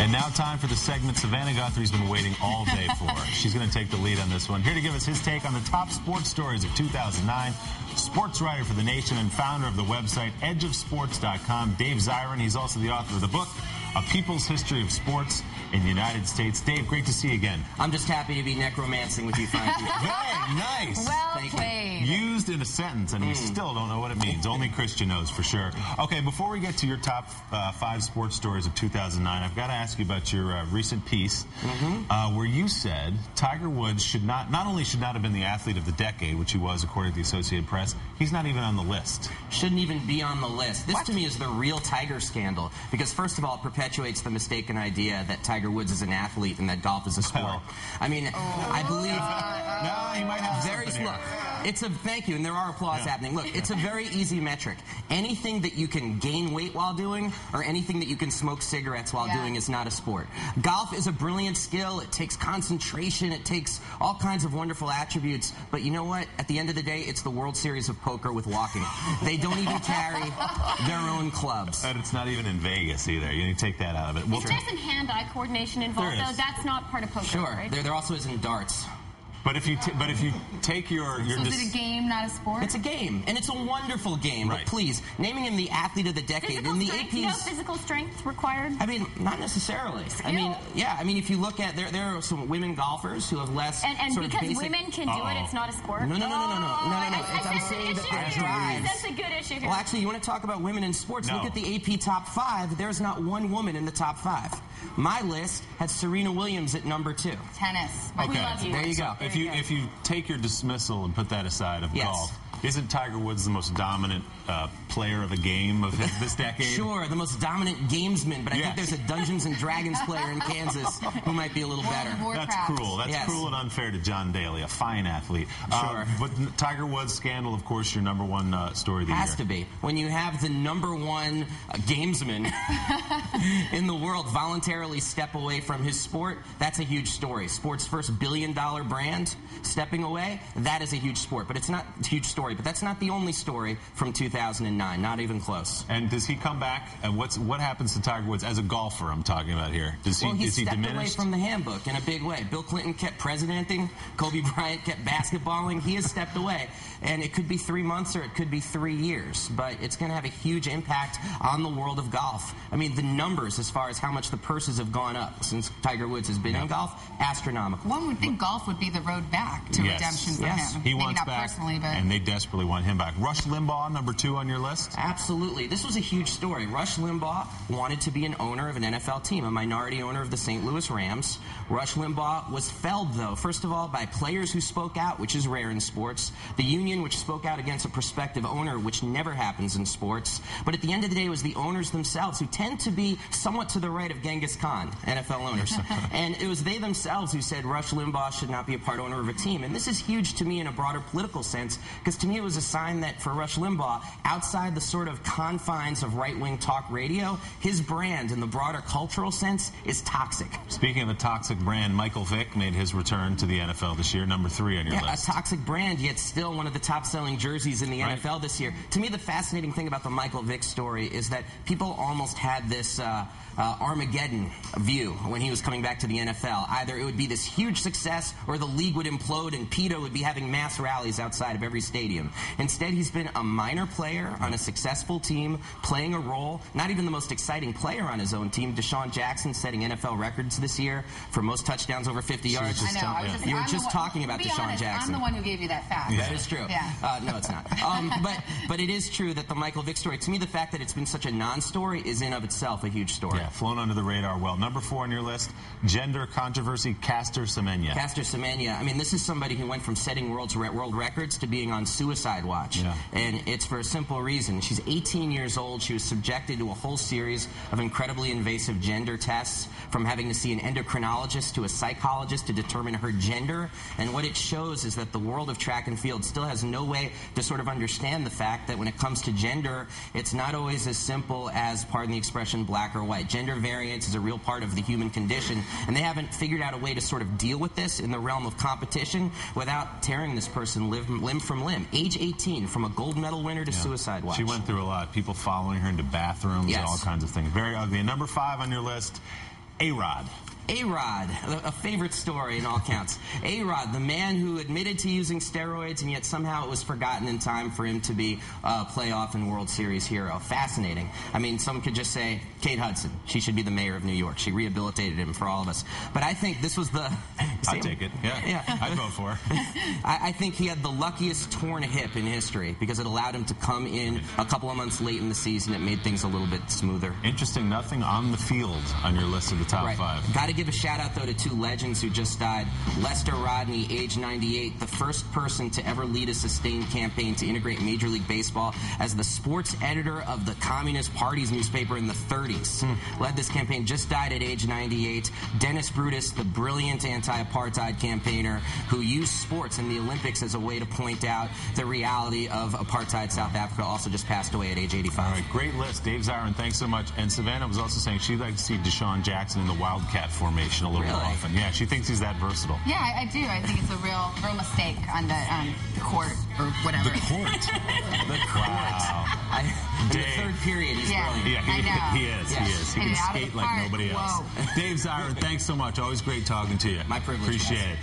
And now time for the segment Savannah Guthrie's been waiting all day for. She's going to take the lead on this one. Here to give us his take on the top sports stories of 2009, sports writer for The Nation and founder of the website edgeofsports.com, Dave Zirin. He's also the author of the book, A People's History of Sports in the United States. Dave, great to see you again. I'm just happy to be necromancing with you finally. Very nice. Well played. Used in a sentence, and we still don't know what it means. Only Christian knows for sure. Okay, before we get to your top 5 sports stories of 2009, I've got to ask you about your recent piece where you said Tiger Woods should not only should not have been the athlete of the decade, which he was according to the Associated Press, he's not even on the list. Shouldn't even be on the list. This to me is the real Tiger scandal because first of all, it perpetuates the mistaken idea that Tiger Woods is an athlete and that golf is a sport. I mean, I believe... No, he might have something here. Look, it's a... Thank you, and there are applause happening. Look, it's a very easy metric. Anything that you can gain weight while doing or anything that you can smoke cigarettes while doing is not a sport. Golf is a brilliant skill. It takes concentration. It takes all kinds of wonderful attributes. But you know what? At the end of the day, it's the World Series of Poker with walking. They don't even carry their own clubs. And it's not even in Vegas either. You need to take that out of it. Is there some hand-eye coordination involved, though? That's not part of poker, sure. Right? There also is in darts. But if you take your so is it a game, not a sport? It's a game, and it's a wonderful game. Right. But please, naming him the athlete of the decade Physical in the strength, AP's. you know, physical strength required. I mean, not necessarily. Skill. I mean, yeah. I mean, if you look at there are some women golfers who have less. And sort because of basic, women can do it, it's not a sport. No. I'm saying that there's drives. That's a good issue here. Well, actually, you want to talk about women in sports? No. Look at the AP top 5. There's not one woman in the top 5. My list has Serena Williams at number 2. Tennis. Okay. We love you. There you go. If you take your dismissal and put that aside of golf, isn't Tiger Woods the most dominant player of the game of this decade? Sure, the most dominant gamesman, but I think there's a Dungeons and Dragons player in Kansas who might be a little better. That's cruel. That's cruel and unfair to John Daly, a fine athlete. Sure. But Tiger Woods scandal, of course, your number 1 story of the year. Has to be. When you have the number 1 gamesman in the world voluntarily step away from his sport, that's a huge story. Sport's first billion-dollar brand stepping away, that is a huge sport. But it's not a huge story. But that's not the only story from 2009. Not even close. And does he come back? And what happens to Tiger Woods as a golfer? I'm talking about here. Is he stepped diminished? away from the handbook in a big way. Bill Clinton kept presidenting. Kobe Bryant kept basketballing. He has stepped away, and it could be 3 months or it could be 3 years. But it's going to have a huge impact on the world of golf. I mean, the numbers as far as how much the purses have gone up since Tiger Woods has been in golf, astronomical. One would think golf would be the road back to redemption for him. He Maybe wants not back, personally, but and they desperately want him back. Rush Limbaugh, number 2 on your list? Absolutely. This was a huge story. Rush Limbaugh wanted to be an owner of an NFL team, a minority owner of the St. Louis Rams. Rush Limbaugh was felled, though, first of all, by players who spoke out, which is rare in sports, the union, which spoke out against a prospective owner, which never happens in sports. But at the end of the day, it was the owners themselves who tend to be somewhat to the right of Genghis Khan, NFL owners. And it was they themselves who said Rush Limbaugh should not be a part owner of a team. And this is huge to me in a broader political sense, because to me it was a sign that for Rush Limbaugh, outside the sort of confines of right-wing talk radio, his brand in the broader cultural sense is toxic. Speaking of a toxic brand, Michael Vick made his return to the NFL this year, number 3 on your list. A toxic brand, yet still one of the top-selling jerseys in the NFL this year. To me, the fascinating thing about the Michael Vick story is that people almost had this Armageddon view when he was coming back to the NFL. Either it would be this huge success or the league would implode and PETA would be having mass rallies outside of every stadium. Instead, he's been a minor player on a successful team, playing a role, not even the most exciting player on his own team. Deshaun Jackson setting NFL records this year for most touchdowns over 50 yards. I know. You were just talking about Deshaun Jackson. I'm the one who gave you that fact. That is true. Yeah. No, it's not. But it is true that the Michael Vick story, to me, the fact that it's been such a non-story is in of itself a huge story. Yeah, flown under the radar well. Number 4 on your list, gender controversy, Caster Semenya. Caster Semenya. I mean, this is somebody who went from setting world records to being on suicide watch. Yeah. And it's for a simple reason. She's 18 years old. She was subjected to a whole series of incredibly invasive gender tests, from having to see an endocrinologist to a psychologist to determine her gender. And what it shows is that the world of track and field still has no way to sort of understand the fact that when it comes to gender, it's not always as simple as, pardon the expression, black or white. Gender variance is a real part of the human condition, and they haven't figured out a way to sort of deal with this in the realm of competition without tearing this person limb from limb. Age 18, from a gold medal winner to suicide watch. She went through a lot. People following her into bathrooms and all kinds of things. Very ugly. And number 5 on your list, A-Rod. A-Rod, a favorite story in all counts. A-Rod, the man who admitted to using steroids, and yet somehow it was forgotten in time for him to be a playoff and World Series hero. Fascinating. I mean, some could just say, Kate Hudson, she should be the mayor of New York. She rehabilitated him for all of us. But I think this was the... I'd take it. Yeah. I'd vote for her. I think he had the luckiest torn hip in history because it allowed him to come in a couple of months late in the season. It made things a little bit smoother. Interesting. Nothing on the field on your list of the top 5. Got to give a shout-out, though, to 2 legends who just died. Lester Rodney, age 98, the first person to ever lead a sustained campaign to integrate Major League Baseball as the sports editor of the Communist Party's newspaper in the 30s. Led this campaign, just died at age 98. Dennis Brutus, the brilliant anti-apartheid campaigner who used sports and the Olympics as a way to point out the reality of apartheid South Africa, also just passed away at age 85. All right, great list. Dave Zirin, thanks so much. And Savannah was also saying she'd like to see Deshaun Jackson in the Wildcat formation a little more often. Yeah, she thinks he's that versatile. Yeah, I do. I think it's a real mistake on the court or whatever. The court? The court. Wow. In the third period, he's brilliant. Yeah, he is. He can skate like nobody else. Whoa. Dave Zirin, thanks so much. Always great talking to you. My privilege. Appreciate it.